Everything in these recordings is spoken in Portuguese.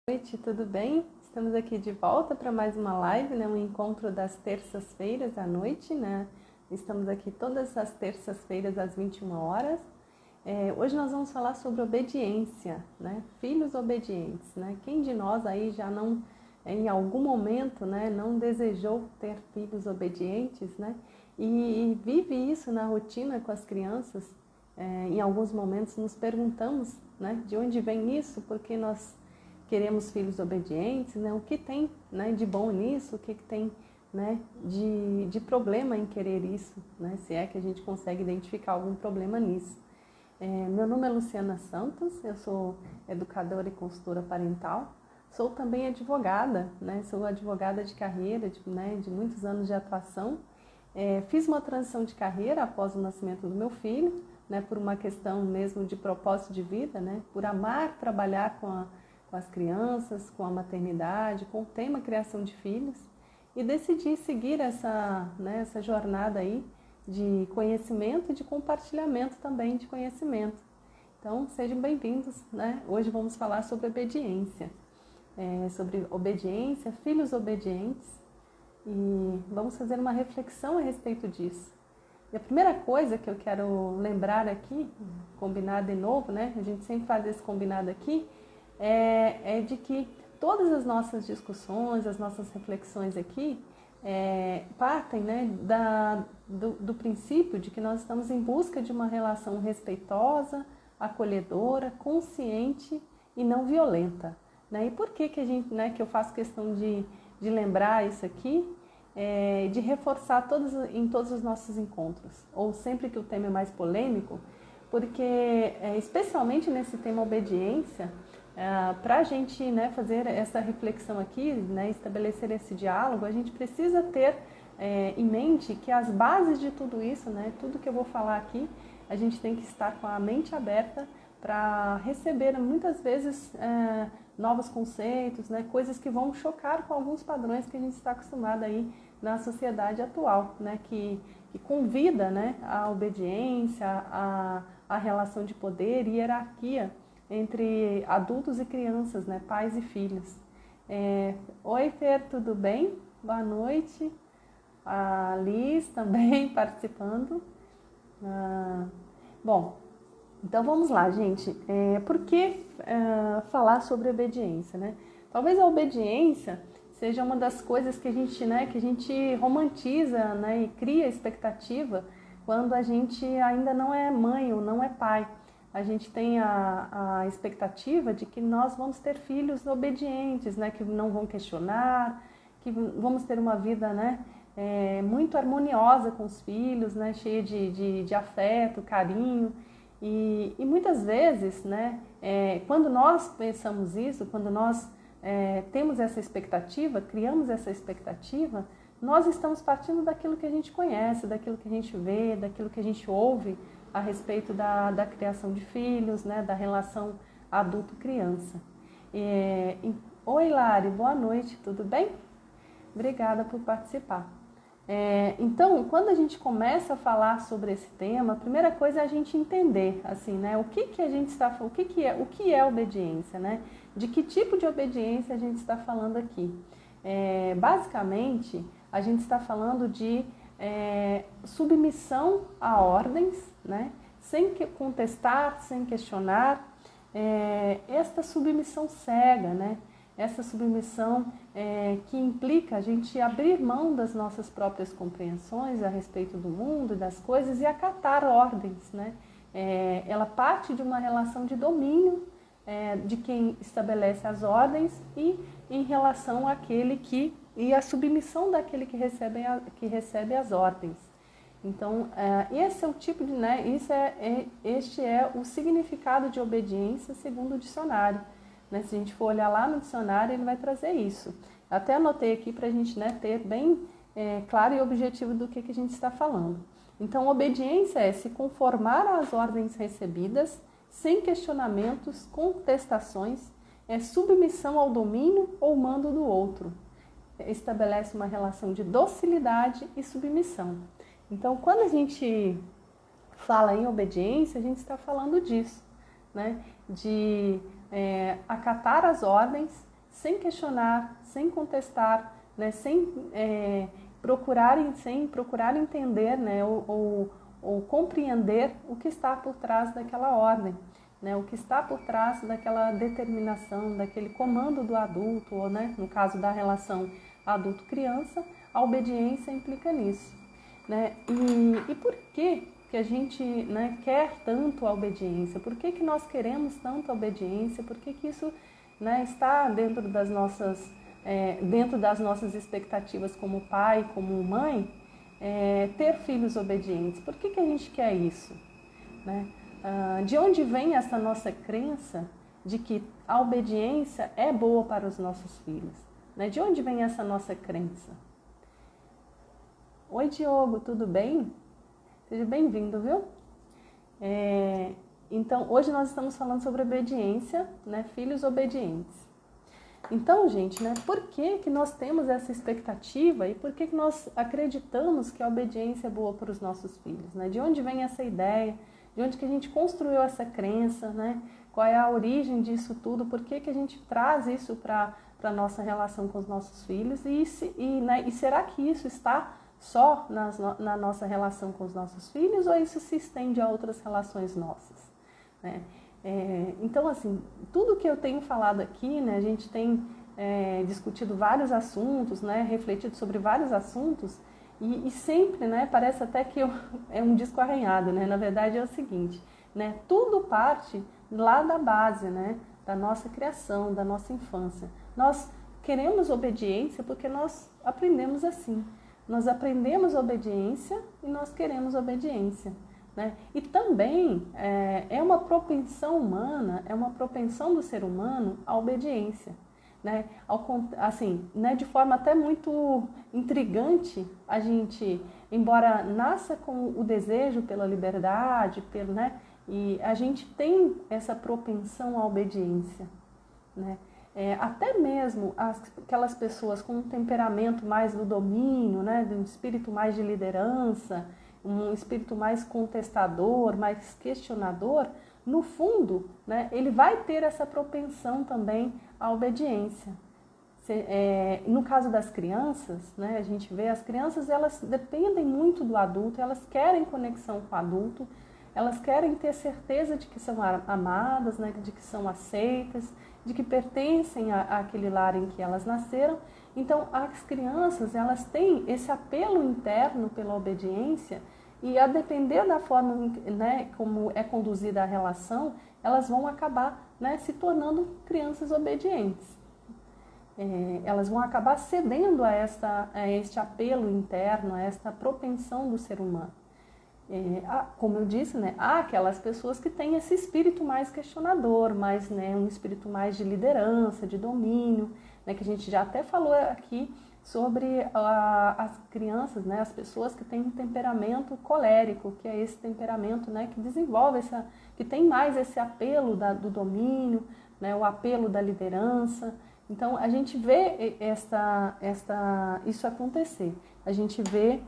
Boa noite, tudo bem? Estamos aqui de volta para mais uma live, né? Um encontro das terças-feiras à noite, né? Estamos aqui todas as terças-feiras às 21 horas. Hoje nós vamos falar sobre obediência, né? Filhos obedientes, né? Quem de nós aí já não, em algum momento, né, não desejou ter filhos obedientes, né? E vive isso na rotina com as crianças. Em alguns momentos nos perguntamos, né, de onde vem isso, porque nós queremos filhos obedientes, né? O que tem, né, de bom nisso, o que tem, né, de problema em querer isso, né? Se é que a gente consegue identificar algum problema nisso. Meu nome é Luciana Santos, eu sou educadora e consultora parental, sou também advogada, né? Sou advogada de carreira, de muitos anos de atuação. Fiz uma transição de carreira após o nascimento do meu filho, né, por uma questão mesmo de propósito de vida, né, por amar trabalhar com as crianças, com a maternidade, com o tema criação de filhos, e decidi seguir essa jornada aí de conhecimento e de compartilhamento também de conhecimento. Então, sejam bem-vindos, né? Hoje vamos falar sobre obediência, filhos obedientes, e vamos fazer uma reflexão a respeito disso. E a primeira coisa que eu quero lembrar aqui, combinar de novo, né? A gente sempre faz esse combinado aqui, é de que todas as nossas discussões, as nossas reflexões aqui, partem, né, do princípio de que nós estamos em busca de uma relação respeitosa, acolhedora, consciente e não violenta, né? E por que a gente, né, que eu faço questão de lembrar isso aqui, de reforçar em todos os nossos encontros, ou sempre que o tema é mais polêmico, porque especialmente nesse tema obediência, para a gente, né, fazer essa reflexão aqui, né, estabelecer esse diálogo, a gente precisa ter em mente que as bases de tudo isso, né, tudo que eu vou falar aqui, a gente tem que estar com a mente aberta para receber muitas vezes novos conceitos, né, coisas que vão chocar com alguns padrões que a gente está acostumado aí na sociedade atual, né, que convida, né, a obediência, a relação de poder e hierarquia entre adultos e crianças, né, pais e filhos. Oi, Fer, tudo bem? Boa noite. A Liz também participando. Bom, então vamos lá, gente. Por que falar sobre obediência, né? Talvez a obediência seja uma das coisas que a gente, né, que a gente romantiza, né, e cria expectativa quando a gente ainda não é mãe ou não é pai. A gente tem a expectativa de que nós vamos ter filhos obedientes, né, que não vão questionar, que vamos ter uma vida, né, muito harmoniosa com os filhos, né, cheia de afeto, carinho. E muitas vezes, né, quando nós pensamos isso, quando nós temos essa expectativa, criamos essa expectativa, nós estamos partindo daquilo que a gente conhece, daquilo que a gente vê, daquilo que a gente ouve a respeito da criação de filhos, né, da relação adulto-criança. Oi, Lari, boa noite, tudo bem? Obrigada por participar. Então, quando a gente começa a falar sobre esse tema, a primeira coisa é a gente entender, assim, né, o que a gente está, o que é obediência, né? De que tipo de obediência a gente está falando aqui? Basicamente, a gente está falando de submissão a ordens, né? Sem contestar, sem questionar, esta submissão cega, né? Essa submissão que implica a gente abrir mão das nossas próprias compreensões a respeito do mundo, das coisas e acatar ordens, né? Ela parte de uma relação de domínio de quem estabelece as ordens e em relação àquele e a submissão daquele que recebe as ordens. Então, esse é o tipo de, né? Este é o significado de obediência segundo o dicionário. Né? Se a gente for olhar lá no dicionário, ele vai trazer isso. Até anotei aqui para a gente, né, ter bem claro e objetivo do que a gente está falando. Então, obediência é se conformar às ordens recebidas, sem questionamentos, contestações, submissão ao domínio ou mando do outro. Estabelece uma relação de docilidade e submissão. Então, quando a gente fala em obediência, a gente está falando disso, né? De acatar as ordens sem questionar, sem contestar, né, sem procurar entender, né, ou compreender o que está por trás daquela ordem, né, o que está por trás daquela determinação, daquele comando do adulto, ou, né, no caso da relação adulto-criança, a obediência implica nisso. Né? E por que a gente, né, quer tanto a obediência? Por que nós queremos tanto a obediência? Por que isso, né, está dentro das nossas expectativas como pai, como mãe, ter filhos obedientes? Por que a gente quer isso? Né? De onde vem essa nossa crença de que a obediência é boa para os nossos filhos? Né? De onde vem essa nossa crença? Oi, Diogo, tudo bem? Seja bem-vindo, viu? Então, hoje nós estamos falando sobre obediência, né? Filhos obedientes. Então, gente, né? Por que nós temos essa expectativa e por que nós acreditamos que a obediência é boa para os nossos filhos? Né? De onde vem essa ideia? De onde que a gente construiu essa crença? Né? Qual é a origem disso tudo? Por que a gente traz isso para a nossa relação com os nossos filhos? E será que isso está só na nossa relação com os nossos filhos ou isso se estende a outras relações nossas? Né? Então, assim, tudo que eu tenho falado aqui, né, a gente tem discutido vários assuntos, né, refletido sobre vários assuntos e sempre, né, parece até que é um disco arranhado, né? Na verdade é o seguinte, né, tudo parte lá da base, né, da nossa criação, da nossa infância. Nós queremos obediência porque nós aprendemos assim. Nós aprendemos obediência e nós queremos obediência. Né? E também é uma propensão humana, é uma propensão do ser humano à obediência. Né? Assim, né, de forma até muito intrigante, a gente, embora nasça com o desejo pela liberdade, né, e a gente tem essa propensão à obediência. Né? Até mesmo aquelas pessoas com um temperamento mais do domínio, né, de um espírito mais de liderança, um espírito mais contestador, mais questionador, no fundo, né, ele vai ter essa propensão também à obediência. No caso das crianças, né, a gente vê as crianças, elas dependem muito do adulto, elas querem conexão com o adulto, elas querem ter certeza de que são amadas, né, de que são aceitas, de que pertencem àquele lar em que elas nasceram. Então, as crianças, elas têm esse apelo interno pela obediência e, a depender da forma, né, como é conduzida a relação, elas vão acabar, né, se tornando crianças obedientes. Elas vão acabar cedendo a este apelo interno, a esta propensão do ser humano. Como eu disse, né, há aquelas pessoas que têm esse espírito mais questionador, mais, né, um espírito mais de liderança, de domínio, né, que a gente já até falou aqui sobre as crianças, né, as pessoas que têm um temperamento colérico, que é esse temperamento, né, que desenvolve que tem mais esse apelo do domínio, né, o apelo da liderança. Então a gente vê isso acontecer, a gente vê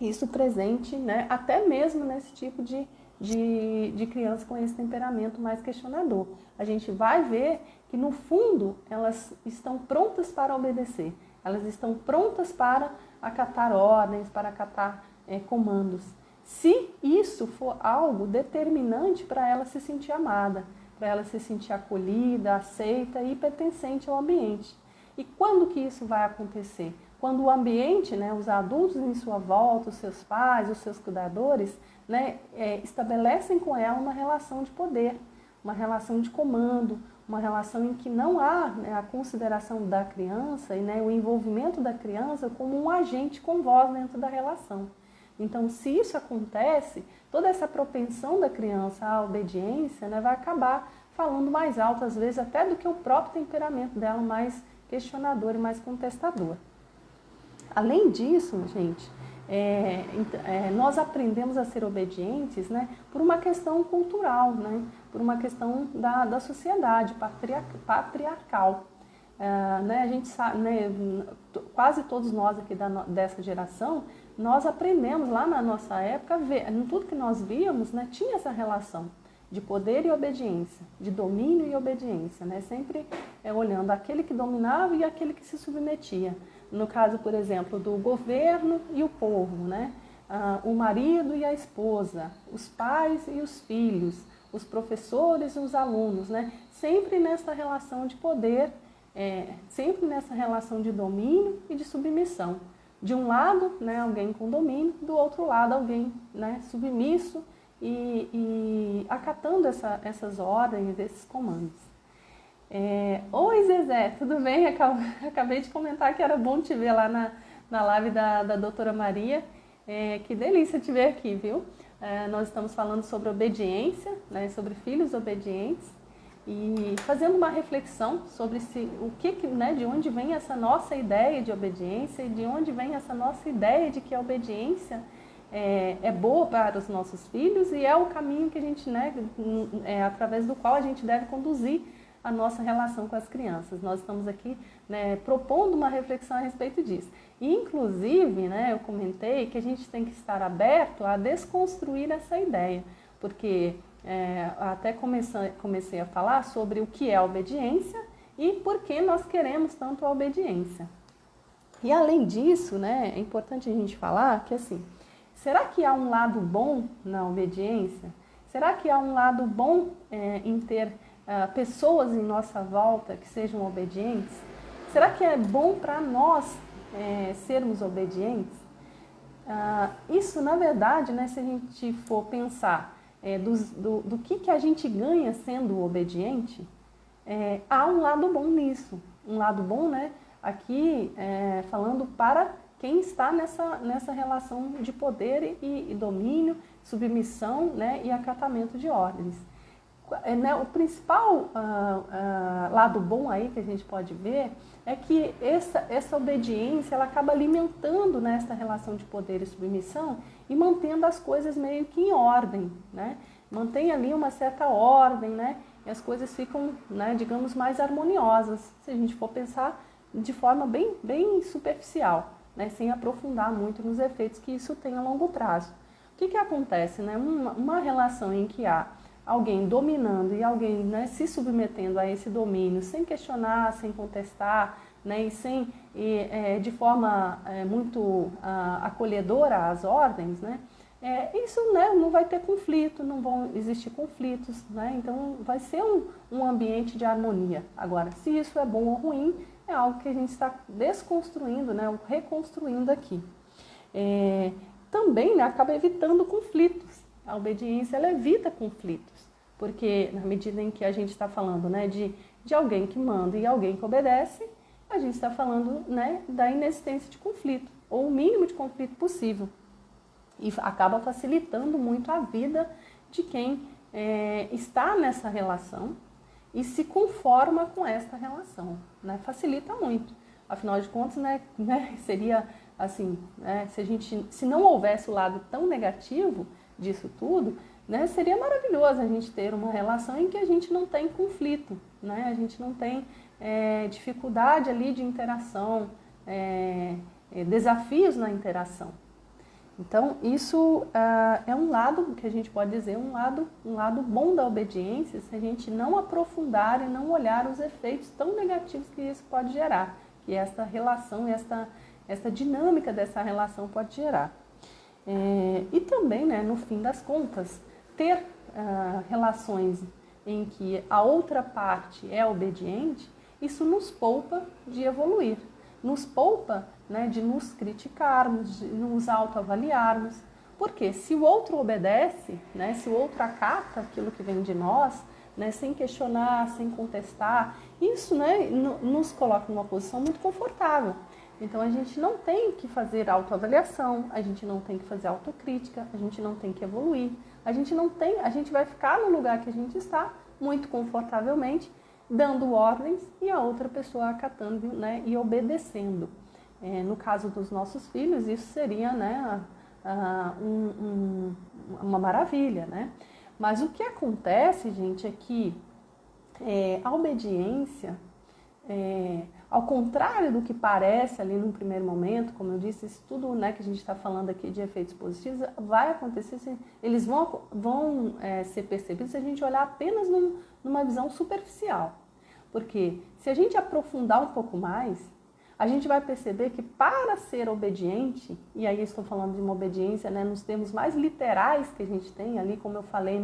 isso presente, né, até mesmo nesse tipo de criança com esse temperamento mais questionador. A gente vai ver que, no fundo, elas estão prontas para obedecer, elas estão prontas para acatar ordens, para acatar comandos. Se isso for algo determinante para ela se sentir amada, para ela se sentir acolhida, aceita e pertencente ao ambiente. E quando que isso vai acontecer? Quando o ambiente, né, os adultos em sua volta, os seus pais, os seus cuidadores, né, estabelecem com ela uma relação de poder, uma relação de comando, uma relação em que não há, né, a consideração da criança e, né, o envolvimento da criança como um agente com voz dentro da relação. Então, se isso acontece, toda essa propensão da criança à obediência, né, vai acabar falando mais alto, às vezes até do que o próprio temperamento dela, mais questionador e mais contestador. Além disso, gente, nós aprendemos a ser obedientes, né, por uma questão cultural, né, por uma questão da sociedade patriarcal. Né, a gente sabe, né, quase todos nós aqui dessa geração, nós aprendemos lá na nossa época, tudo que nós víamos, né, tinha essa relação de poder e obediência, de domínio e obediência, né? Sempre olhando aquele que dominava e aquele que se submetia. No caso, por exemplo, do governo e o povo, né? O marido e a esposa, os pais e os filhos, os professores e os alunos, né? Sempre nessa relação de poder, sempre nessa relação de domínio e de submissão. De um lado, né, alguém com domínio, do outro lado, alguém, né, submisso e acatando essas ordens, esses comandos. Oi, Zezé, tudo bem? Acabei de comentar que era bom te ver lá na live da doutora Maria. Que delícia te ver aqui, viu? Nós estamos falando sobre obediência, né, sobre filhos obedientes e fazendo uma reflexão sobre né, de onde vem essa nossa ideia de obediência e de onde vem essa nossa ideia de que a obediência é boa para os nossos filhos e é o caminho que a gente, né, através do qual a gente deve conduzir a nossa relação com as crianças. Nós estamos aqui, né, propondo uma reflexão a respeito disso. E, inclusive, né, eu comentei que a gente tem que estar aberto a desconstruir essa ideia, porque até comecei a falar sobre o que é obediência e por que nós queremos tanto a obediência. E, além disso, né, é importante a gente falar que, assim, será que há um lado bom na obediência? Será que há um lado bom em ter pessoas em nossa volta que sejam obedientes? Será que é bom para nós sermos obedientes? Isso, na verdade, né, se a gente for pensar do que a gente ganha sendo obediente, há um lado bom nisso. Um lado bom, né, aqui falando para quem está nessa relação de poder e domínio, submissão, né, e acatamento de ordens. O principal lado bom aí que a gente pode ver é que essa obediência ela acaba alimentando nessa relação de poder e submissão e mantendo as coisas meio que em ordem, né? Mantém ali uma certa ordem, né? E as coisas ficam, né, digamos, mais harmoniosas, se a gente for pensar de forma bem superficial, né? Sem aprofundar muito nos efeitos que isso tem a longo prazo. O que acontece, né? Uma relação em que há alguém dominando e alguém, né, se submetendo a esse domínio sem questionar, sem contestar, né, e de forma muito acolhedora às ordens, né, isso, né, não vai ter conflito, não vão existir conflitos, né, então vai ser um ambiente de harmonia. Agora, se isso é bom ou ruim, é algo que a gente está desconstruindo, né, ou reconstruindo aqui. Também, né, acaba evitando conflitos. A obediência ela evita conflitos, porque na medida em que a gente está falando, né, de alguém que manda e alguém que obedece, a gente está falando, né, da inexistência de conflito, ou o mínimo de conflito possível. E acaba facilitando muito a vida de quem está nessa relação e se conforma com essa relação, né? Facilita muito. Afinal de contas, né, seria assim, né, se não houvesse o lado tão negativo disso tudo, né, seria maravilhoso a gente ter uma relação em que a gente não tem conflito, né, a gente não tem dificuldade ali de interação, desafios na interação. Então, isso é um lado que a gente pode dizer, um lado bom da obediência, se a gente não aprofundar e não olhar os efeitos tão negativos que isso pode gerar, que essa relação, essa dinâmica dessa relação pode gerar. E também, né, no fim das contas, ter relações em que a outra parte é obediente, isso nos poupa de evoluir, nos poupa, né, de nos criticarmos, de nos autoavaliarmos. Porque se o outro obedece, né, se o outro acata aquilo que vem de nós, né, sem questionar, sem contestar, isso, né, nos coloca numa posição muito confortável. Então a gente não tem que fazer autoavaliação, a gente não tem que fazer autocrítica, a gente não tem que evoluir, a gente vai ficar no lugar que a gente está, muito confortavelmente, dando ordens e a outra pessoa acatando, né, e obedecendo. No caso dos nossos filhos, isso seria, né, uma maravilha, né? Mas o que acontece, gente, é que a obediência, ao contrário do que parece ali num primeiro momento, como eu disse, isso tudo, né, que a gente está falando aqui de efeitos positivos, vai acontecer, eles vão ser percebidos se a gente olhar apenas numa visão superficial. Porque se a gente aprofundar um pouco mais, a gente vai perceber que para ser obediente, e aí estou falando de uma obediência, né, nos termos mais literais que a gente tem ali, como eu falei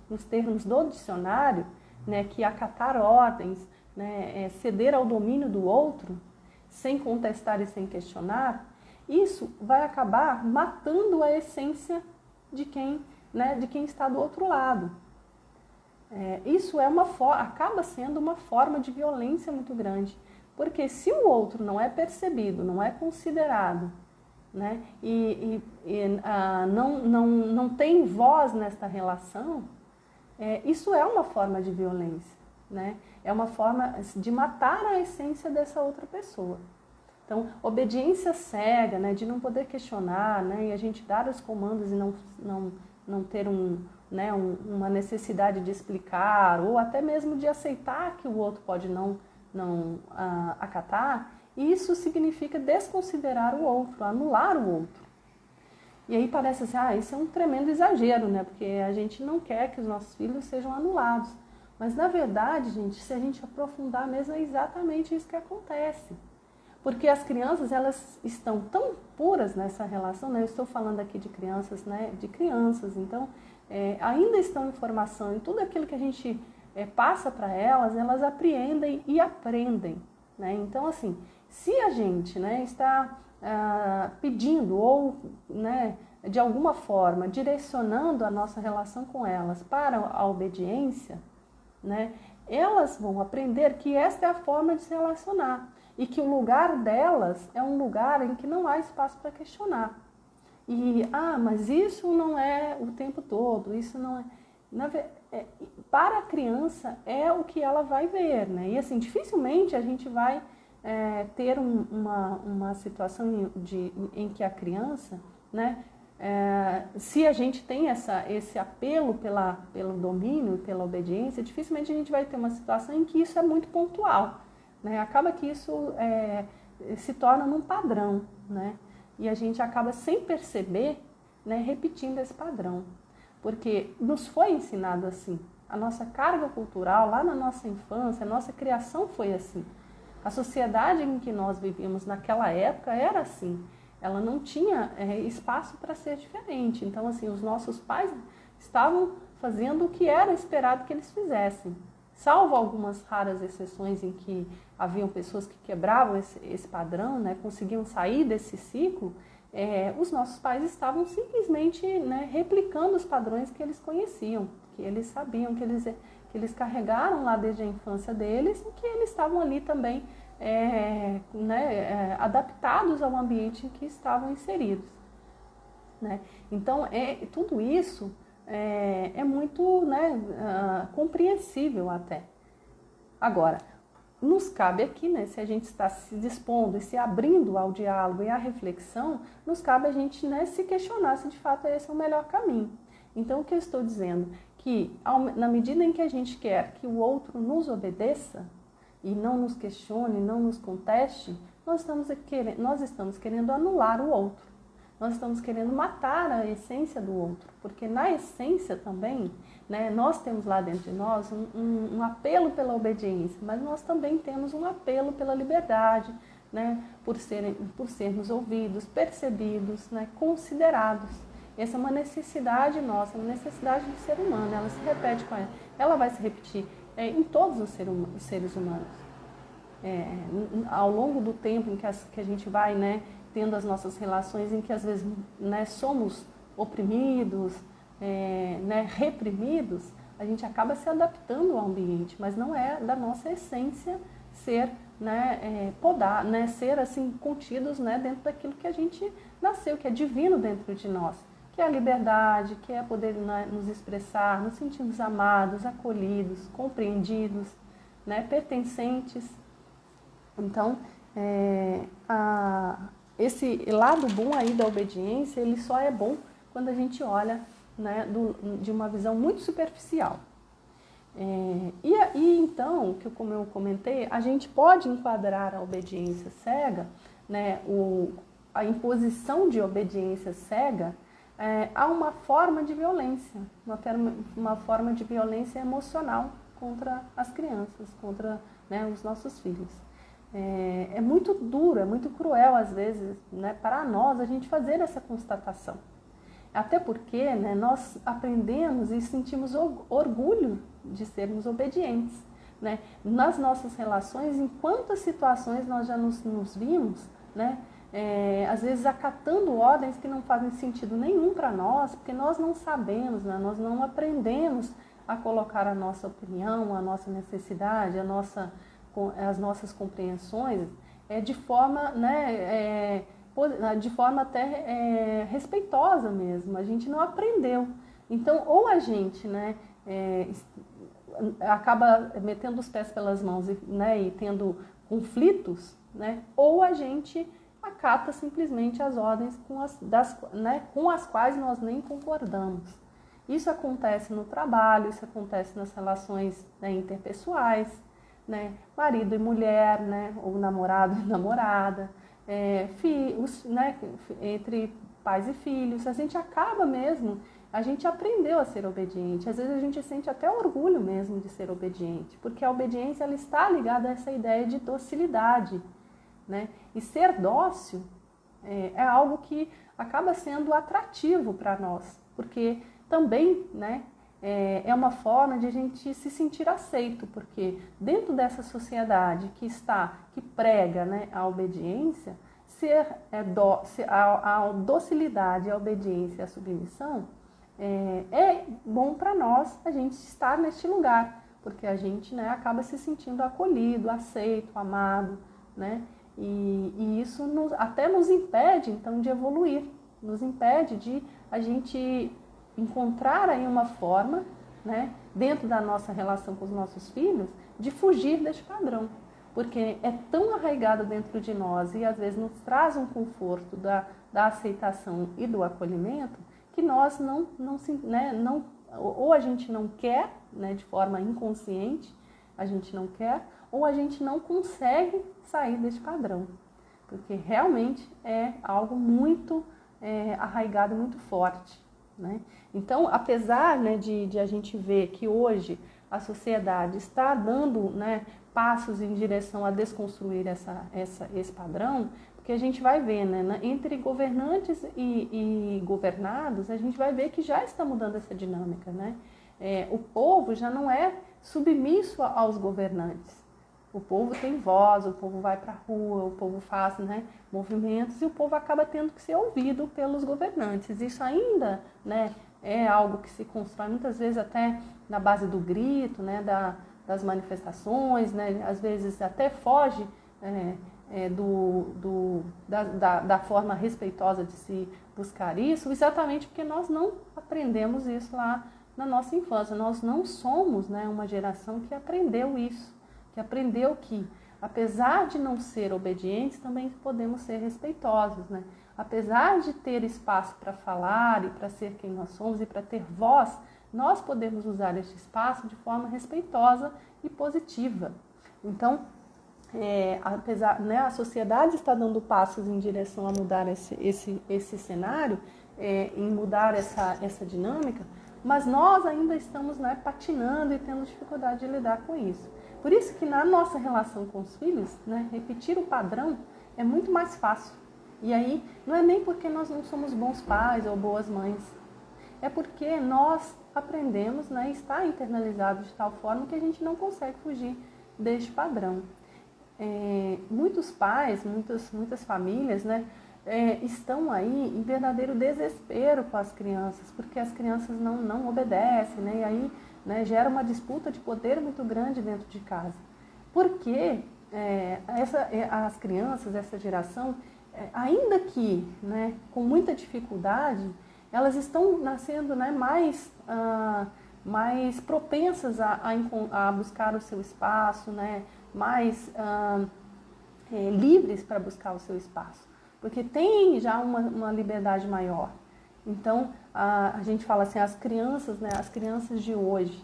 nos termos do dicionário, né, que acatar ordens, né, ceder ao domínio do outro, sem contestar e sem questionar, isso vai acabar matando a essência de quem está do outro lado. Isso acaba sendo uma forma de violência muito grande, porque se o outro não é percebido, não é considerado, né, não tem voz nesta relação, isso é uma forma de violência. Né? É uma forma de matar a essência dessa outra pessoa. Então, obediência cega, né, de não poder questionar, né, e a gente dar os comandos e não ter uma necessidade de explicar, ou até mesmo de aceitar que o outro pode não acatar, isso significa desconsiderar o outro, anular o outro. E aí parece assim, isso é um tremendo exagero, né, porque a gente não quer que os nossos filhos sejam anulados. Mas, na verdade, gente, se a gente aprofundar mesmo, é exatamente isso que acontece. Porque as crianças, elas estão tão puras nessa relação, né? Eu estou falando aqui de crianças, né? De crianças, então, ainda estão em formação, e tudo aquilo que a gente passa para elas apreendem e aprendem, né? Então, assim, se a gente, né, está pedindo ou, né, de alguma forma, direcionando a nossa relação com elas para a obediência, né, elas vão aprender que esta é a forma de se relacionar e que o lugar delas é um lugar em que não há espaço para questionar. E, mas isso não é o tempo todo, isso não é... para a criança é o que ela vai ver, né? E assim, dificilmente a gente vai ter uma situação em que a criança, né, se a gente tem esse apelo pelo domínio, pela obediência, dificilmente a gente vai ter uma situação em que isso é muito pontual, né? Acaba que isso se torna num padrão, né? E a gente acaba sem perceber, né, repetindo esse padrão, porque nos foi ensinado assim. A nossa carga cultural, lá na nossa infância, a nossa criação foi assim. A sociedade em que nós vivíamos naquela época era assim. Ela não tinha espaço para ser diferente. Então, assim, os nossos pais estavam fazendo o que era esperado que eles fizessem. Salvo algumas raras exceções em que haviam pessoas que quebravam esse padrão, né, conseguiam sair desse ciclo, os nossos pais estavam simplesmente, né, replicando os padrões que eles conheciam, que eles sabiam, que eles carregaram lá desde a infância deles e que eles estavam ali também adaptados ao ambiente em que estavam inseridos, né? Então, tudo isso é muito, né, compreensível até. Agora, nos cabe aqui, né, se a gente está se dispondo e se abrindo ao diálogo e à reflexão, nos cabe a gente, né, se questionar se de fato esse é o melhor caminho. Então, o que eu estou dizendo? Que na medida em que a gente quer que o outro nos obedeça, e não nos questione, não nos conteste, nós estamos querendo anular o outro. Nós estamos querendo matar a essência do outro, porque na essência também, né, nós temos lá dentro de nós um apelo pela obediência, mas nós também temos um apelo pela liberdade, né, por sermos ouvidos, percebidos, né, considerados. Essa é uma necessidade nossa, uma necessidade do ser humano, ela se repete com ela vai se repetir em todos os seres humanos. Ao longo do tempo em que a gente vai, né, tendo as nossas relações em que às vezes, né, somos oprimidos, né, reprimidos, a gente acaba se adaptando ao ambiente, mas não é da nossa essência ser, né, podar, né, ser assim contidos, né, dentro daquilo que a gente nasceu, que é divino dentro de nós, que é a liberdade, que é poder, né, nos expressar, nos sentirmos amados, acolhidos, compreendidos, né, pertencentes. Então, esse lado bom aí da obediência, ele só é bom quando a gente olha, né, de uma visão muito superficial. E então, como eu comentei, a gente pode enquadrar a obediência cega, né, a imposição de obediência cega, a uma forma de violência, uma forma de violência emocional contra as crianças, contra, né, os nossos filhos. É muito duro, é muito cruel às vezes, né, para nós a gente fazer essa constatação. Até porque, né, nós aprendemos e sentimos orgulho de sermos obedientes, né? Nas nossas relações, em quantas situações nós já nos vimos, né? Às vezes acatando ordens que não fazem sentido nenhum para nós, porque nós não sabemos, né? Nós não aprendemos a colocar a nossa opinião, a nossa necessidade, as nossas compreensões de forma, né, de forma até respeitosa mesmo. A gente não aprendeu. Então, ou a gente, né, acaba metendo os pés pelas mãos e tendo conflitos, né, ou a gente acata simplesmente as ordens com as quais nós nem concordamos. Isso acontece no trabalho, isso acontece nas relações, né, interpessoais, né, marido e mulher, né, ou namorado e namorada, né, entre pais e filhos. A gente acaba mesmo, a gente aprendeu a ser obediente. Às vezes a gente sente até orgulho mesmo de ser obediente, porque a obediência ela está ligada a essa ideia de docilidade, né? E ser dócil é algo que acaba sendo atrativo para nós, porque também, né, é uma forma de a gente se sentir aceito, porque dentro dessa sociedade que prega, né, a obediência, a docilidade, a obediência e a submissão, é bom para nós a gente estar neste lugar, porque a gente, né, acaba se sentindo acolhido, aceito, amado, né? E isso até nos impede, então, de evoluir, nos impede de a gente encontrar aí uma forma, né, dentro da nossa relação com os nossos filhos, de fugir deste padrão. Porque é tão arraigado dentro de nós e às vezes nos traz um conforto da aceitação e do acolhimento, que nós ou a gente não quer, né, de forma inconsciente, a gente não quer, ou a gente não consegue sair desse padrão, porque realmente é algo muito arraigado, muito forte, né? Então, apesar, né, de a gente ver que hoje a sociedade está dando, né, passos em direção a desconstruir esse padrão, porque a gente vai ver, né, entre governantes e governados, a gente vai ver que já está mudando essa dinâmica, né? O povo já não é submisso aos governantes. O povo tem voz, o povo vai para a rua, o povo faz, né, movimentos e o povo acaba tendo que ser ouvido pelos governantes. Isso ainda, né, é algo que se constrói muitas vezes até na base do grito, né, das manifestações, né, às vezes até foge da forma respeitosa de se buscar isso, exatamente porque nós não aprendemos isso lá na nossa infância. Nós não somos, né, uma geração que aprendeu isso, que aprendeu que, apesar de não ser obedientes, também podemos ser respeitosos, né? Apesar de ter espaço para falar e para ser quem nós somos e para ter voz, nós podemos usar este espaço de forma respeitosa e positiva. Então, apesar, né, a sociedade está dando passos em direção a mudar esse cenário, em mudar essa dinâmica, mas nós ainda estamos, né, patinando e tendo dificuldade de lidar com isso. Por isso que na nossa relação com os filhos, né, repetir o padrão é muito mais fácil. E aí não é nem porque nós não somos bons pais ou boas mães, é porque nós aprendemos, né, está internalizado de tal forma que a gente não consegue fugir deste padrão. Muitos pais, muitas famílias, né, estão aí em verdadeiro desespero com as crianças, porque as crianças não obedecem, né, e aí, né, gera uma disputa de poder muito grande dentro de casa. Porque as crianças, essa geração, ainda que, né, com muita dificuldade, elas estão nascendo, né, mais propensas a buscar o seu espaço, né, mais livres para buscar o seu espaço, porque tem já uma liberdade maior. Então, a gente fala assim, as crianças, né, as crianças de hoje,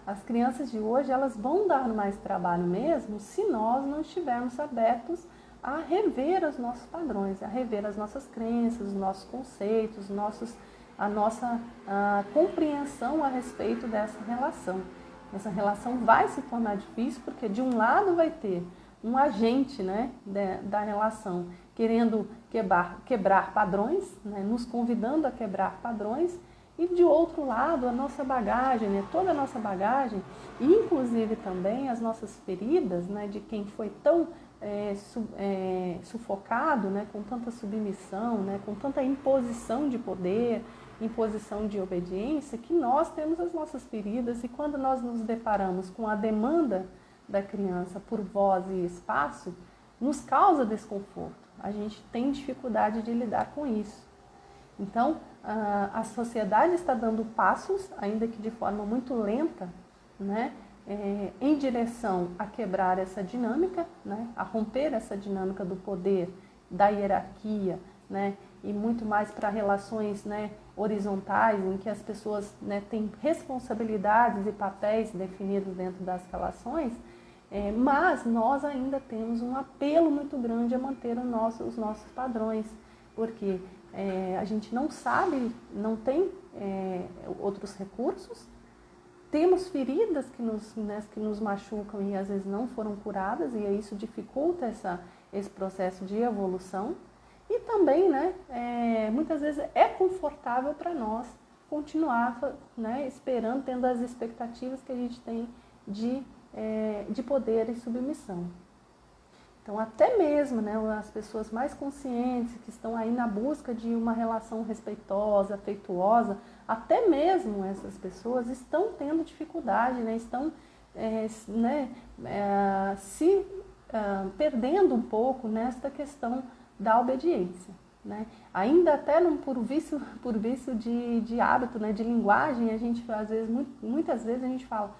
as crianças de hoje, elas vão dar mais trabalho mesmo se nós não estivermos abertos a rever os nossos padrões, a rever as nossas crenças, os nossos conceitos, a nossa compreensão a respeito dessa relação. Essa relação vai se tornar difícil porque de um lado vai ter um agente, né, da relação querendo quebrar padrões, né, nos convidando a quebrar padrões, e de outro lado a nossa bagagem, né, toda a nossa bagagem, inclusive também as nossas feridas, né, de quem foi tão sufocado, né, com tanta submissão, né, com tanta imposição de poder, imposição de obediência, que nós temos as nossas feridas, e quando nós nos deparamos com a demanda da criança por voz e espaço, nos causa desconforto. A gente tem dificuldade de lidar com isso. Então, a sociedade está dando passos, ainda que de forma muito lenta, né, em direção a quebrar essa dinâmica, né, a romper essa dinâmica do poder, da hierarquia, né, e muito mais para relações, né, horizontais, em que as pessoas, né, têm responsabilidades e papéis definidos dentro das relações, mas nós ainda temos um apelo muito grande a manter os nossos padrões, porque a gente não sabe, não tem outros recursos, temos feridas que nos machucam e às vezes não foram curadas, e isso dificulta esse processo de evolução. E também, né, muitas vezes é confortável para nós continuar, né, esperando, tendo as expectativas que a gente tem de poder e submissão. Então, até mesmo, né, as pessoas mais conscientes, que estão aí na busca de uma relação respeitosa, afetuosa, até mesmo essas pessoas estão tendo dificuldade, né, estão se perdendo um pouco nesta questão da obediência, né? Ainda até por vício de hábito, né, de linguagem, a gente às vezes, muitas vezes a gente fala: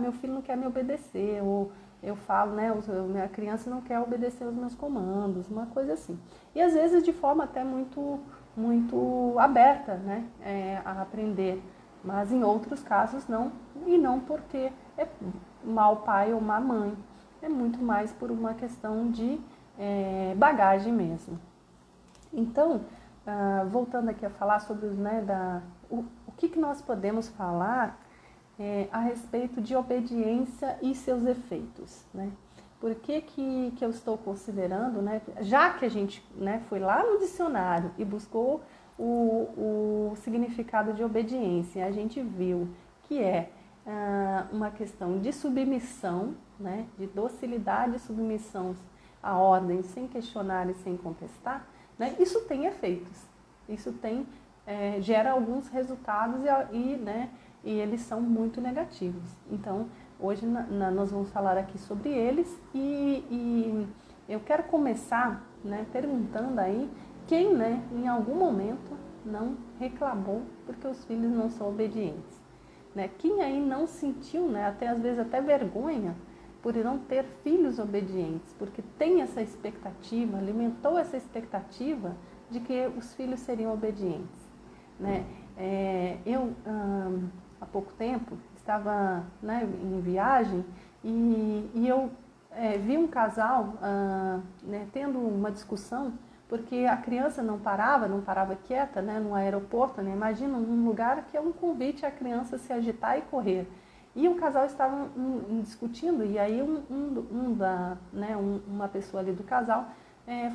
meu filho não quer me obedecer, ou eu falo, né, minha criança não quer obedecer os meus comandos, uma coisa assim. E às vezes de forma até muito aberta, né, a aprender, mas em outros casos não, e não porque é mau pai ou má mãe, é muito mais por uma questão de bagagem mesmo. Então, voltando aqui a falar sobre o que nós podemos falar a respeito de obediência e seus efeitos, né? Por que eu estou considerando, né, já que a gente, né, foi lá no dicionário e buscou o significado de obediência, a gente viu que é uma questão de submissão, né, de docilidade e submissão à ordem sem questionar e sem contestar, né, isso tem efeitos, isso gera alguns resultados e eles são muito negativos. Então, hoje nós vamos falar aqui sobre eles e eu quero começar, né, perguntando aí quem, né, em algum momento não reclamou porque os filhos não são obedientes, né? Quem aí não sentiu, né, às vezes até vergonha por não ter filhos obedientes, porque tem essa expectativa, alimentou essa expectativa de que os filhos seriam obedientes, né? Eu há pouco tempo estava, né, em viagem e eu vi um casal né, tendo uma discussão porque a criança não parava quieta, né, no aeroporto, né? Imagina um lugar que é um convite à criança se agitar e correr. E o casal estava discutindo, e aí uma pessoa ali do casal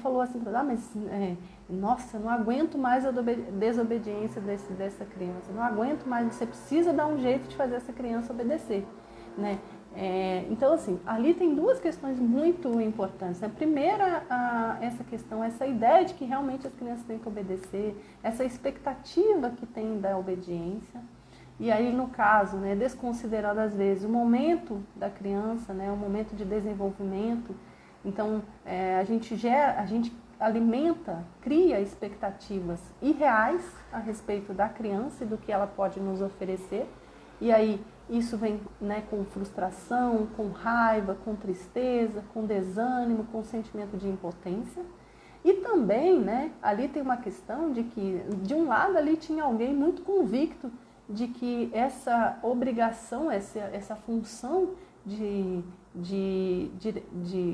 falou assim, nossa, não aguento mais a desobediência dessa criança, não aguento mais, você precisa dar um jeito de fazer essa criança obedecer, né? Então, assim, ali tem duas questões muito importantes, né? Primeira, essa questão, essa ideia de que realmente as crianças têm que obedecer, essa expectativa que tem da obediência. E aí, no caso, né, desconsiderando às vezes o momento da criança, né, o momento de desenvolvimento, então a gente alimenta, cria expectativas irreais a respeito da criança e do que ela pode nos oferecer, e aí isso vem, né, com frustração, com raiva, com tristeza, com desânimo, com sentimento de impotência. E também, né, ali tem uma questão de que, de um lado ali tinha alguém muito convicto de que essa obrigação, essa função de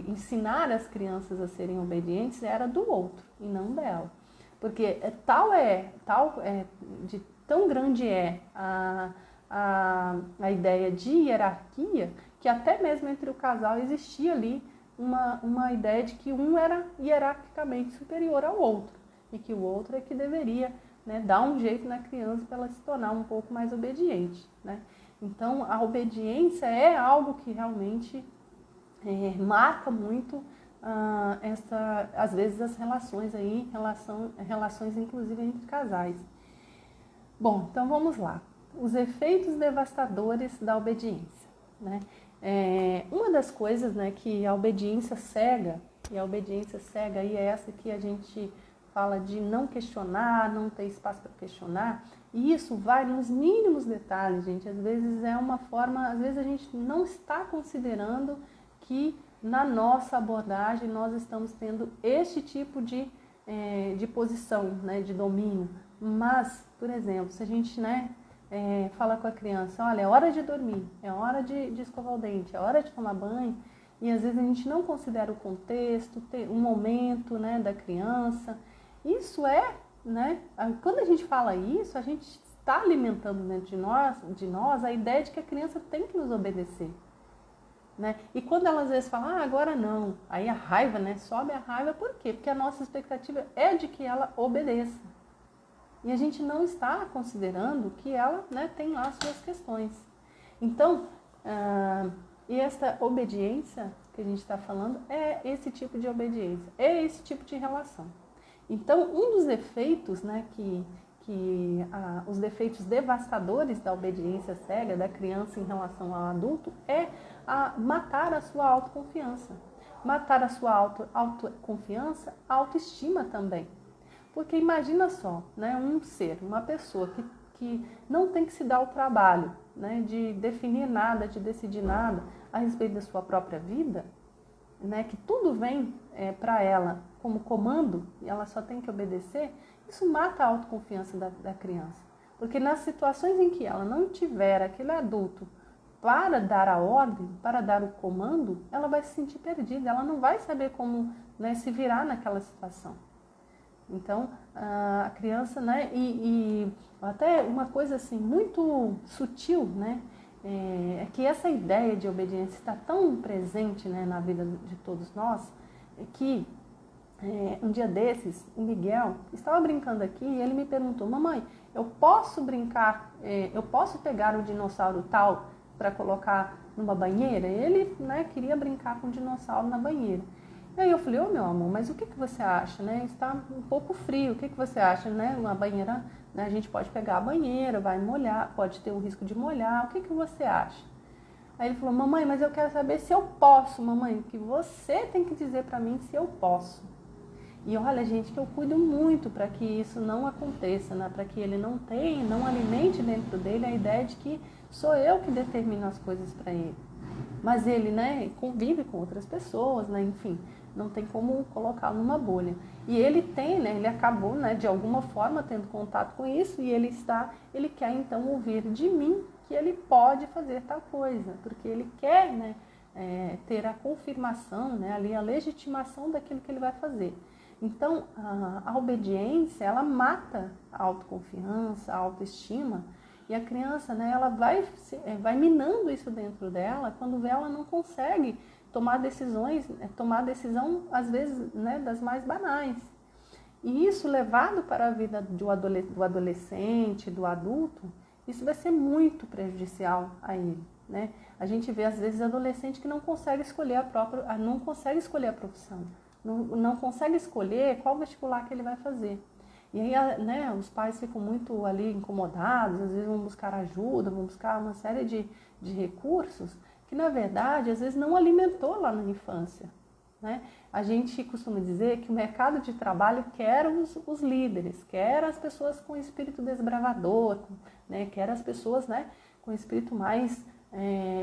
ensinar as crianças a serem obedientes era do outro e não dela. Porque tão grande é a ideia de hierarquia que até mesmo entre o casal existia ali uma ideia de que um era hierarquicamente superior ao outro e que o outro é que deveria, né, dar um jeito na criança para ela se tornar um pouco mais obediente, né? Então, a obediência é algo que realmente marca muito às vezes as relações aí, relações inclusive entre casais. Bom, então vamos lá. Os efeitos devastadores da obediência, né? Uma das coisas, né, que a obediência cega, e a obediência cega aí é essa que a gente fala de não questionar, não ter espaço para questionar, e isso vai nos mínimos detalhes, gente. Às vezes é uma forma, às vezes a gente não está considerando que na nossa abordagem nós estamos tendo este tipo de posição, né, de domínio. Mas, por exemplo, se a gente, né, fala com a criança, olha, é hora de dormir, é hora de escovar o dente, é hora de tomar banho, e às vezes a gente não considera o contexto, o momento, né, da criança. Isso né, quando a gente fala isso, a gente está alimentando dentro de nós a ideia de que a criança tem que nos obedecer, né? E quando ela às vezes fala, agora não, aí a raiva, né, sobe a raiva, por quê? Porque a nossa expectativa é de que ela obedeça. E a gente não está considerando que ela, né, tem lá as suas questões. Então, e essa obediência que a gente está falando é esse tipo de obediência, é esse tipo de relação. Então, um dos efeitos, né, os defeitos devastadores da obediência cega da criança em relação ao adulto é matar a sua autoconfiança. Matar a sua autoconfiança, autoestima também. Porque imagina só, né, uma pessoa que não tem que se dar o trabalho, né, de definir nada, de decidir nada a respeito da sua própria vida, né, que tudo vem para ela como comando e ela só tem que obedecer, isso mata a autoconfiança da criança. Porque nas situações em que ela não tiver aquele adulto para dar a ordem, para dar o comando, ela vai se sentir perdida, ela não vai saber como, né, se virar naquela situação. Então, a criança, né, e até uma coisa assim muito sutil, né, é que essa ideia de obediência está tão presente, né, na vida de todos nós, que um dia desses, o Miguel estava brincando aqui e ele me perguntou, mamãe, eu posso brincar, eu posso pegar o dinossauro tal para colocar numa banheira? Ele, né, queria brincar com o dinossauro na banheira. E aí eu falei, meu amor, mas o que você acha, né? Está um pouco frio, o que você acha, né? Uma banheira, né? A gente pode pegar a banheira, vai molhar, pode ter o risco de molhar, o que você acha? Aí ele falou, mamãe, mas eu quero saber se eu posso, mamãe, que você tem que dizer para mim se eu posso. E olha, gente, que eu cuido muito para que isso não aconteça, né? Para que ele não alimente dentro dele a ideia de que sou eu que determino as coisas para ele. Mas ele, né, convive com outras pessoas, né, enfim, não tem como colocá-lo numa bolha. E ele né, ele acabou, né, de alguma forma tendo contato com isso e ele quer então ouvir de mim que ele pode fazer tal coisa, porque ele quer, né, ter a confirmação, né, ali a legitimação daquilo que ele vai fazer. Então, a obediência, ela mata a autoconfiança, a autoestima, e a criança, né, ela vai minando isso dentro dela quando ela não consegue tomar decisão, às vezes, né, das mais banais. E isso levado para a vida do adolescente, do adulto, isso vai ser muito prejudicial a ele, né? A gente vê, às vezes, adolescente que não consegue escolher a profissão, não consegue escolher qual vestibular que ele vai fazer. E aí, né, os pais ficam muito ali incomodados, às vezes vão buscar ajuda, vão buscar uma série de recursos que, na verdade, às vezes não alimentou lá na infância, né? A gente costuma dizer que o mercado de trabalho quer os líderes, quer as pessoas com espírito desbravador, né, quer as pessoas, né, com espírito mais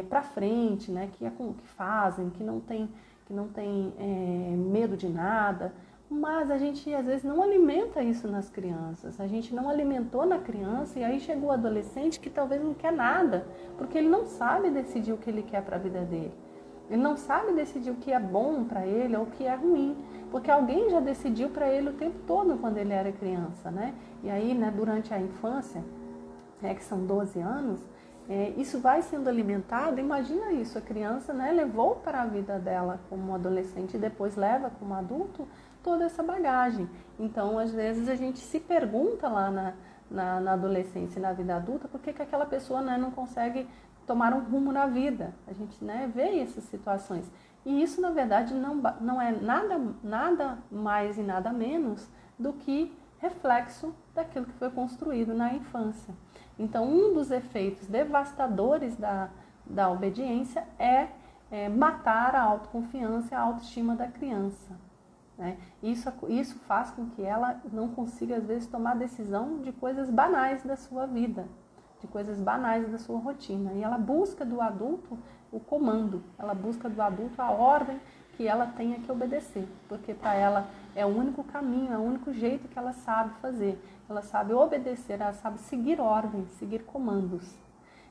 para frente, né, que fazem, que não tem medo de nada. mas a gente às vezes não alimenta isso nas crianças. A gente não alimentou na criança e aí chegou o adolescente que talvez não quer nada, porque ele não sabe decidir o que ele quer para a vida dele. Ele não sabe decidir o que é bom para ele ou o que é ruim, porque alguém já decidiu para ele o tempo todo quando ele era criança, né? E aí, né, durante a infância, que são 12 anos, isso vai sendo alimentado. Imagina isso, a criança, né, levou para a vida dela como adolescente e depois leva como adulto toda essa bagagem. Então, às vezes, a gente se pergunta lá na adolescência e na vida adulta por que aquela pessoa, né, não consegue tomar um rumo na vida. A gente, né, vê essas situações. E isso, na verdade, não é nada mais e nada menos do que reflexo daquilo que foi construído na infância. Então, um dos efeitos devastadores da obediência é matar a autoconfiança e a autoestima da criança, né? Isso faz com que ela não consiga, às vezes, tomar decisão de coisas banais da sua vida, de coisas banais da sua rotina. E ela busca do adulto o comando, ela busca do adulto a ordem que ela tenha que obedecer, porque para ela é o único caminho, é o único jeito que ela sabe fazer. Ela sabe obedecer, ela sabe seguir ordens, seguir comandos.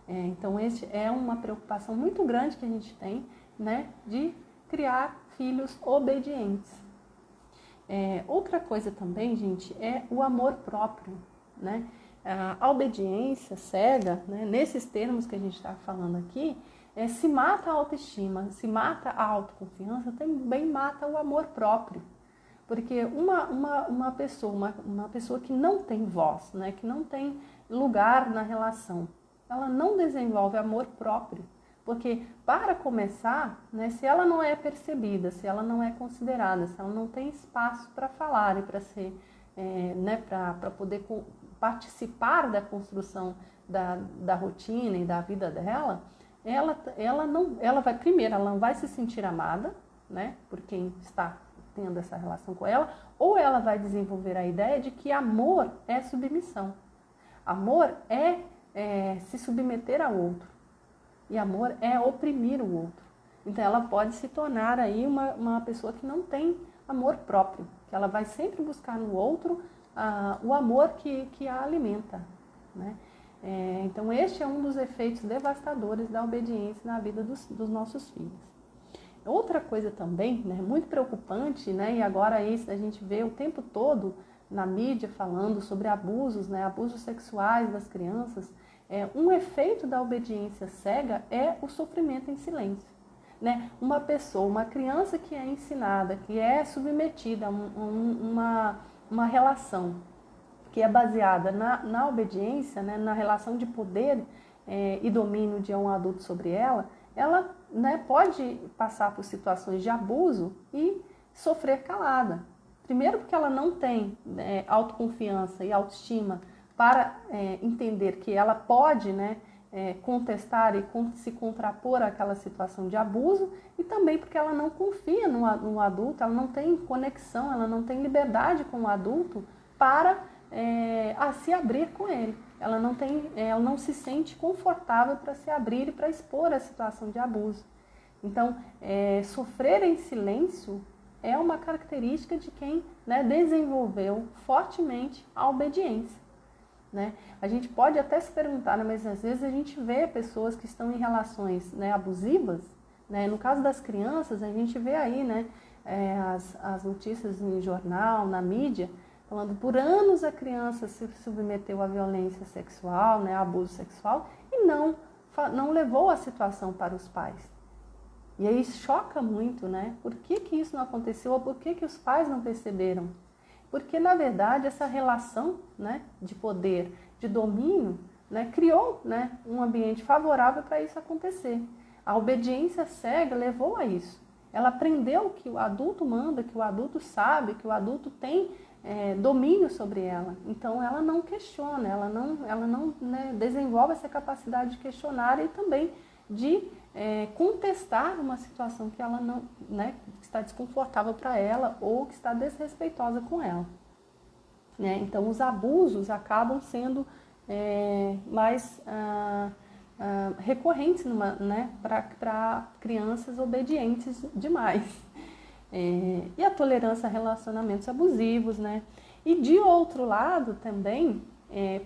Então, esse é uma preocupação muito grande que a gente tem, né, de criar filhos obedientes. Outra coisa também, gente, é o amor próprio, né? A obediência cega, né, nesses termos que a gente está falando aqui, se mata a autoestima, se mata a autoconfiança, também mata o amor próprio. Porque uma pessoa que não tem voz, né, que não tem lugar na relação, ela não desenvolve amor próprio. Porque, para começar, né, se ela não é percebida, se ela não é considerada, se ela não tem espaço para falar e para ser, né, para poder participar da construção da rotina e da vida dela, ela não vai se sentir amada, né, por quem está tendo essa relação com ela, ou ela vai desenvolver a ideia de que amor é submissão. Amor é se submeter ao outro. E amor é oprimir o outro. Então ela pode se tornar aí uma pessoa que não tem amor próprio, que ela vai sempre buscar no outro o amor que a alimenta, né? Então este é um dos efeitos devastadores da obediência na vida dos nossos filhos. Outra coisa também, né, muito preocupante, né, e agora isso a gente vê o tempo todo na mídia falando sobre abusos, né, abusos sexuais das crianças. Um efeito da obediência cega é o sofrimento em silêncio, né? Uma criança que é ensinada, que é submetida a uma relação que é baseada na obediência, né, na relação de poder e domínio de um adulto sobre ela, né, pode passar por situações de abuso e sofrer calada. Primeiro porque ela não tem autoconfiança e autoestima para entender que ela pode, né, contestar e se contrapor àquela situação de abuso, e também porque ela não confia no adulto, ela não tem conexão, ela não tem liberdade com o adulto para se abrir com ele. Ela não se sente confortável para se abrir e para expor a situação de abuso. Então, sofrer em silêncio é uma característica de quem, né, desenvolveu fortemente a obediência, né? A gente pode até se perguntar, né, mas às vezes a gente vê pessoas que estão em relações, né, abusivas, né? No caso das crianças, a gente vê aí, né, as notícias em jornal, na mídia, falando por anos a criança se submeteu à violência sexual, né, abuso sexual, e não levou a situação para os pais. E aí choca muito, né? Por que isso não aconteceu? Ou por que os pais não perceberam? Porque, na verdade, essa relação, né, de poder, de domínio, né, criou, né, um ambiente favorável para isso acontecer. A obediência cega levou a isso. Ela aprendeu que o adulto manda, que o adulto sabe, que o adulto tem domínio sobre ela. Então ela não questiona, ela não né, desenvolve essa capacidade de questionar e também de contestar uma situação que ela não, né, que está desconfortável para ela ou que está desrespeitosa com ela, né? Então os abusos acabam sendo mais recorrentes, né, para crianças obedientes demais. E a tolerância a relacionamentos abusivos, né? E de outro lado também,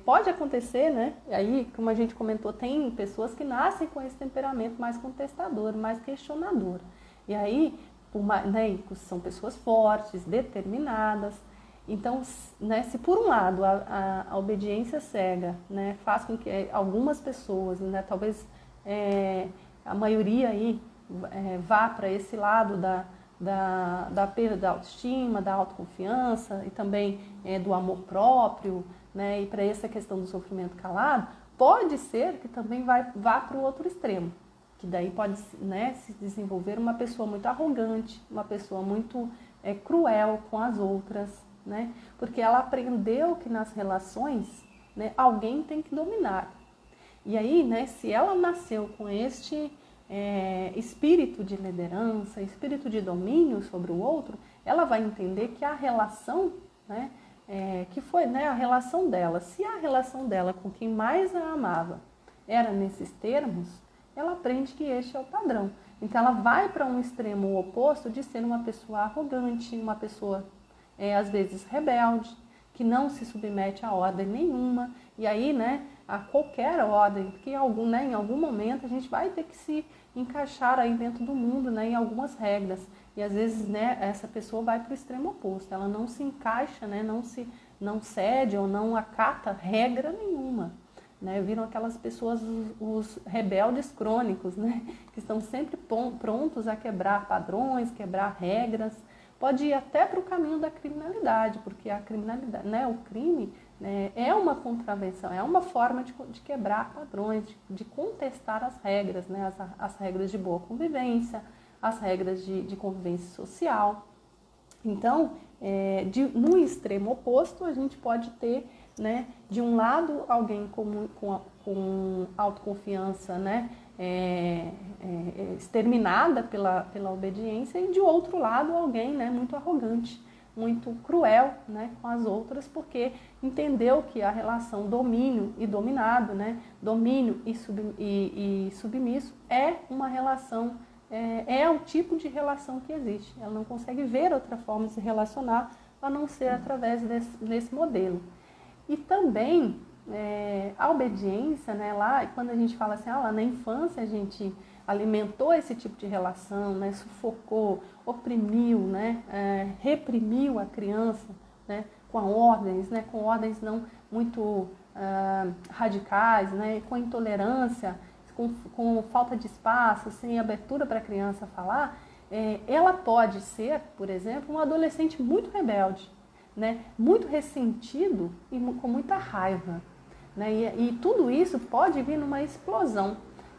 pode acontecer, né? Aí, como a gente comentou, tem pessoas que nascem com esse temperamento mais contestador, mais questionador. E aí, né, são pessoas fortes, determinadas. Então, né, se por um lado a obediência cega, né, faz com que algumas pessoas, né, talvez a maioria aí vá para esse lado da perda da autoestima, da autoconfiança e também do amor próprio, né, e para essa questão do sofrimento calado, pode ser que também vá para o outro extremo, que daí pode, né, se desenvolver uma pessoa muito arrogante, uma pessoa muito cruel com as outras, né, porque ela aprendeu que nas relações, né, alguém tem que dominar. E aí, né, se ela nasceu com este espírito de liderança, espírito de domínio sobre o outro, ela vai entender que a relação, né, que foi, né, a relação dela, se a relação dela com quem mais a amava era nesses termos, ela aprende que este é o padrão. Então ela vai para um extremo oposto de ser uma pessoa arrogante, uma pessoa às vezes rebelde, que não se submete a ordem nenhuma, e aí, né, a qualquer ordem, porque né, em algum momento a gente vai ter que se encaixar aí dentro do mundo, né, em algumas regras, e às vezes, né, essa pessoa vai para o extremo oposto, ela não se encaixa, né, não cede ou não acata regra nenhuma, né, viram aquelas pessoas, os rebeldes crônicos, né, que estão sempre prontos a quebrar padrões, quebrar regras, pode ir até para o caminho da criminalidade, porque a criminalidade, né, o crime, né, é uma contravenção, é uma forma de quebrar padrões, de contestar as regras, né, as regras de boa convivência, as regras de convivência social. Então, no extremo oposto, a gente pode ter, né, de um lado, alguém com autoconfiança, né, exterminada pela obediência, e de outro lado, alguém, né, muito arrogante, muito cruel, né, com as outras, porque entendeu que a relação domínio e dominado, né, domínio e submisso é uma relação, é o tipo de relação que existe. Ela não consegue ver outra forma de se relacionar a não ser através desse modelo. E também a obediência, né, lá, quando a gente fala assim, lá na infância a gente alimentou esse tipo de relação, né, sufocou, oprimiu, né, reprimiu a criança, né, com ordens não muito radicais, né, com intolerância, com falta de espaço, sem abertura para a criança falar, ela pode ser, por exemplo, um adolescente muito rebelde, né, muito ressentido e com muita raiva, né, e tudo isso pode vir numa explosão.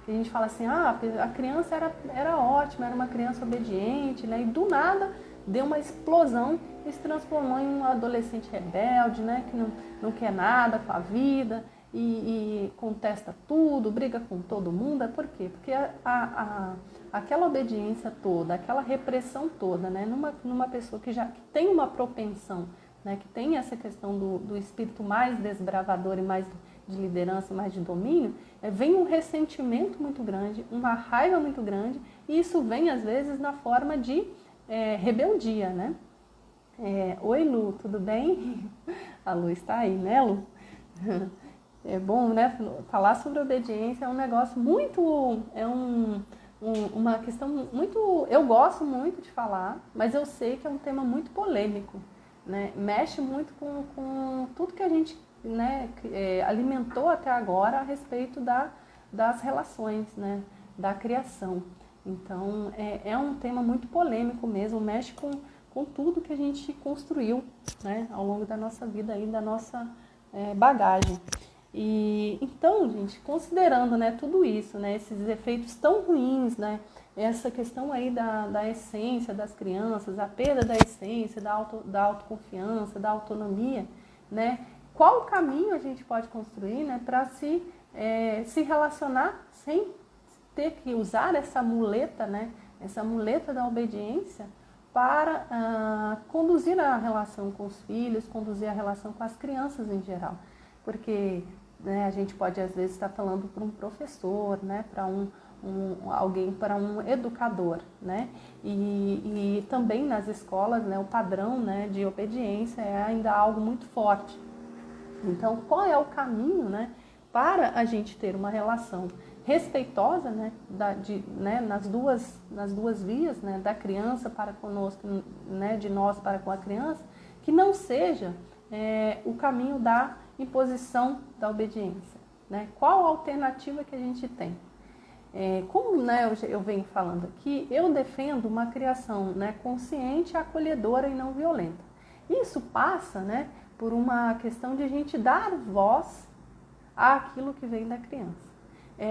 A gente fala assim, a criança era ótima, era uma criança obediente, né, e do nada deu uma explosão e se transformou em um adolescente rebelde, né, que não quer nada com a vida e contesta tudo, briga com todo mundo. Por quê? Porque aquela obediência toda, aquela repressão toda, né, numa pessoa que tem uma propensão, né, que tem essa questão do espírito mais desbravador e mais de liderança, mais de domínio, vem um ressentimento muito grande, uma raiva muito grande, e isso vem às vezes na forma de rebeldia, né? Oi, Lu, tudo bem? A Lu está aí, né, Lu? É bom, né? Falar sobre obediência é um negócio muito, uma questão muito, eu gosto muito de falar, mas eu sei que é um tema muito polêmico, né? Mexe muito com tudo que a gente, né, alimentou até agora a respeito das relações, né, da criação. Então, é um tema muito polêmico mesmo, mexe com tudo que a gente construiu, né, ao longo da nossa vida, aí, da nossa bagagem. E então, gente, considerando, né, tudo isso, né, esses efeitos tão ruins, né, essa questão aí da essência das crianças, a perda da essência, da autoconfiança, da autonomia, né, qual caminho a gente pode construir, né, para se relacionar sem ter que usar essa muleta, né, essa muleta da obediência para conduzir a relação com os filhos, conduzir a relação com as crianças em geral. Porque, né, a gente pode às vezes estar falando para um professor, né, para um alguém para um educador, né? E também nas escolas, né, o padrão, né, de obediência é ainda algo muito forte. Então, qual é o caminho, né, para a gente ter uma relação respeitosa, né, nas duas vias, né, da criança para conosco, né, de nós para com a criança, que não seja o caminho da imposição da obediência, né? Qual a alternativa que a gente tem? Como, né, eu venho falando aqui, eu defendo uma criação, né, consciente, acolhedora e não violenta. Isso passa, né, por uma questão de a gente dar voz àquilo que vem da criança.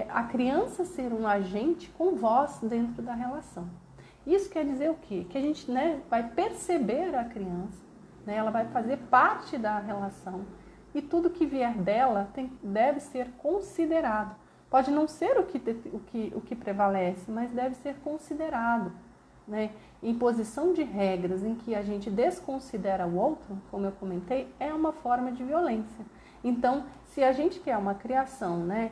A criança ser um agente com voz dentro da relação. Isso quer dizer o quê? Que a gente, né, vai perceber a criança, né, ela vai fazer parte da relação e tudo que vier dela deve ser considerado. Pode não ser o que prevalece, mas deve ser considerado, né? Imposição de regras em que a gente desconsidera o outro, como eu comentei, é uma forma de violência. Então, se a gente quer uma criação, né,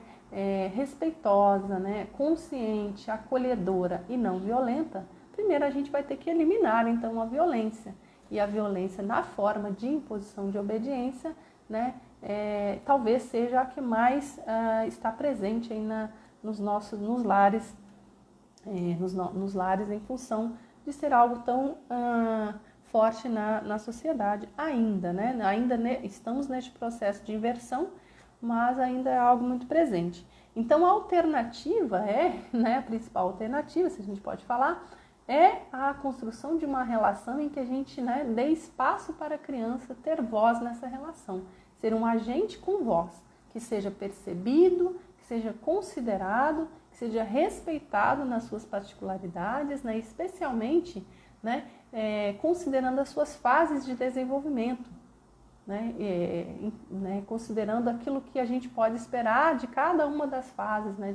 respeitosa, né, consciente, acolhedora e não violenta, primeiro a gente vai ter que eliminar então a violência. E a violência na forma de imposição de obediência, né, talvez seja a que mais está presente aí nos lares, nos lares em função de ser algo tão forte na sociedade ainda, né? Ainda estamos neste processo de inversão, mas ainda é algo muito presente. Então a alternativa né, a principal alternativa, se a gente pode falar, é a construção de uma relação em que a gente, né, dê espaço para a criança ter voz nessa relação. Ser um agente com voz, que seja percebido, que seja considerado, que seja respeitado nas suas particularidades, né, especialmente, né, considerando as suas fases de desenvolvimento, né, considerando aquilo que a gente pode esperar de cada uma das fases, né,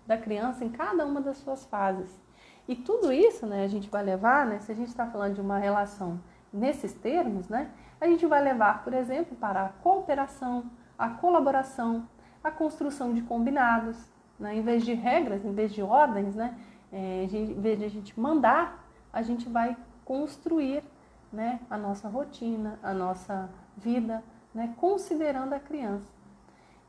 da criança em cada uma das suas fases. E tudo isso, né, a gente vai levar, né, se a gente está falando de uma relação nesses termos, né, a gente vai levar, por exemplo, para a cooperação, a colaboração, a construção de combinados, né, em vez de regras, em vez de ordens, né, em vez de a gente mandar, a gente vai construir, né, a nossa rotina, a nossa vida, né, considerando a criança.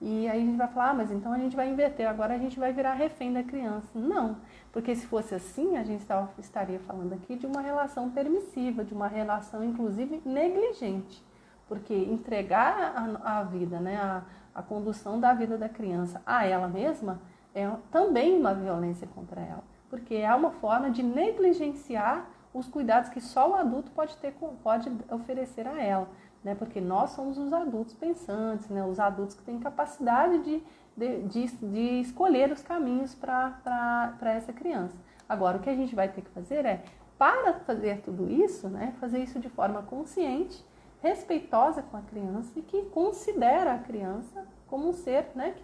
E aí a gente vai falar, mas então a gente vai inverter, agora a gente vai virar refém da criança. Não, porque se fosse assim, a gente estaria falando aqui de uma relação permissiva, de uma relação inclusive negligente. Porque entregar a vida, né, a condução da vida da criança a ela mesma é também uma violência contra ela. Porque é uma forma de negligenciar os cuidados que só o adulto pode oferecer a ela. Né, porque nós somos os adultos pensantes, né, os adultos que têm capacidade de escolher os caminhos para essa criança. Agora, o que a gente vai ter que fazer para fazer tudo isso, né, fazer isso de forma consciente, respeitosa com a criança e que considera a criança como um ser, né,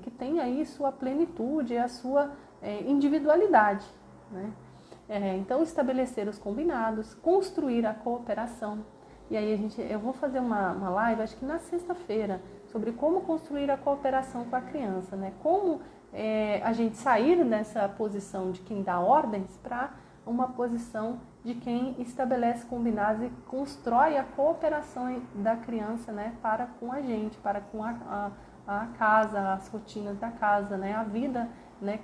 que tem aí sua plenitude, a sua individualidade. Né? Então, estabelecer os combinados, construir a cooperação. E aí eu vou fazer uma live, acho que na sexta-feira, sobre como construir a cooperação com a criança, né? Como a gente sair dessa posição de quem dá ordens para uma posição de quem estabelece combinados e constrói a cooperação da criança, né? Para com a gente, para com a casa, as rotinas da casa, né? A vida, né?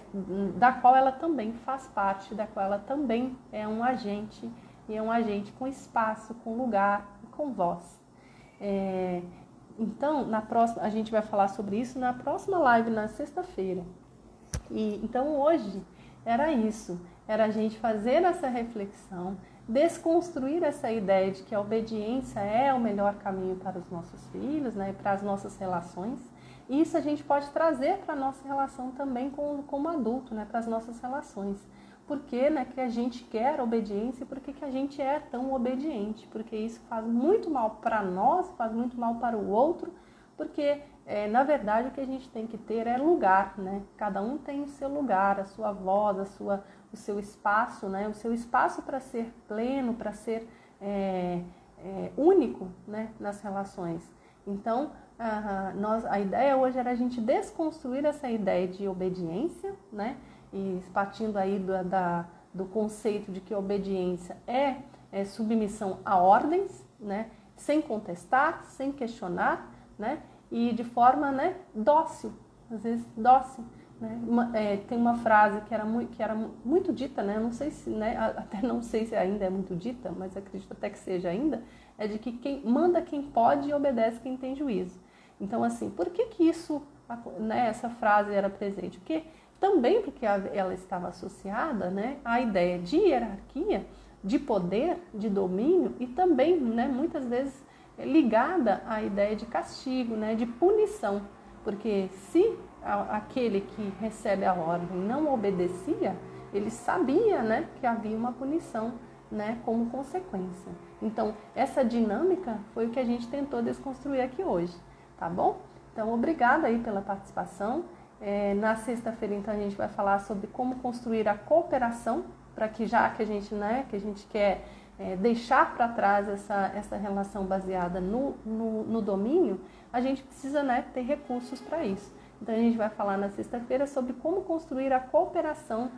Da qual ela também faz parte, da qual ela também é um agente. E é um agente com espaço, com lugar e com voz. Então, a gente vai falar sobre isso na próxima live, na sexta-feira. Então, hoje, era isso. Era a gente fazer essa reflexão, desconstruir essa ideia de que a obediência é o melhor caminho para os nossos filhos, né, para as nossas relações. E isso a gente pode trazer para a nossa relação também como adulto, né, para as nossas relações. Por que, né, que a gente quer obediência e por que a gente é tão obediente? Porque isso faz muito mal para nós, faz muito mal para o outro, porque, na verdade, o que a gente tem que ter é lugar, né? Cada um tem o seu lugar, a sua voz, o seu espaço, né? O seu espaço para ser pleno, para ser único, né, nas relações. Então, a ideia hoje era a gente desconstruir essa ideia de obediência, né? E partindo aí do conceito de que obediência é submissão a ordens, né? Sem contestar, sem questionar, né? E de forma, né, dócil, às vezes dócil. Né? Tem uma frase que era muito dita, né? Não sei se, né? Até não sei se ainda é muito dita, mas acredito até que seja ainda, é de que quem manda quem pode e obedece quem tem juízo. Então, assim, por que isso, né, essa frase era presente? Porque ela estava associada, né, à ideia de hierarquia, de poder, de domínio e também, né, muitas vezes ligada à ideia de castigo, né, de punição. Porque se aquele que recebe a ordem não obedecia, ele sabia, né, que havia uma punição, né, como consequência. Então, essa dinâmica foi o que a gente tentou desconstruir aqui hoje, tá bom? Então, obrigada aí pela participação. Na sexta-feira, então, a gente vai falar sobre como construir a cooperação, para que já que a gente, né, que a gente quer deixar para trás essa relação baseada no domínio, a gente precisa, né, ter recursos para isso. Então, a gente vai falar na sexta-feira sobre como construir a cooperação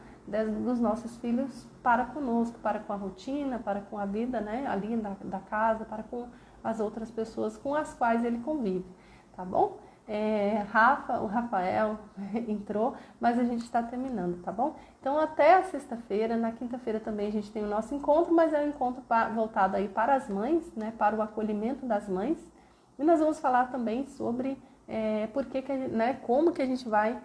dos nossos filhos para conosco, para com a rotina, para com a vida, né, ali da casa, para com as outras pessoas com as quais ele convive, tá bom? O Rafael entrou, mas a gente está terminando, tá bom? Então, até a sexta-feira. Na quinta-feira também a gente tem o nosso encontro, mas é um encontro voltado aí para as mães, né, para o acolhimento das mães. E nós vamos falar também sobre como que a gente vai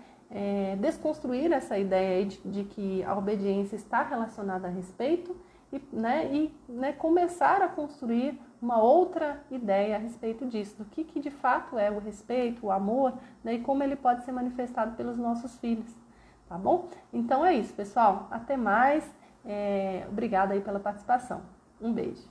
desconstruir essa ideia aí de que a obediência está relacionada a respeito e começar a construir uma outra ideia a respeito disso, do que de fato é o respeito, o amor, né, e como ele pode ser manifestado pelos nossos filhos, tá bom? Então é isso, pessoal. Até mais. Obrigada aí pela participação. Um beijo.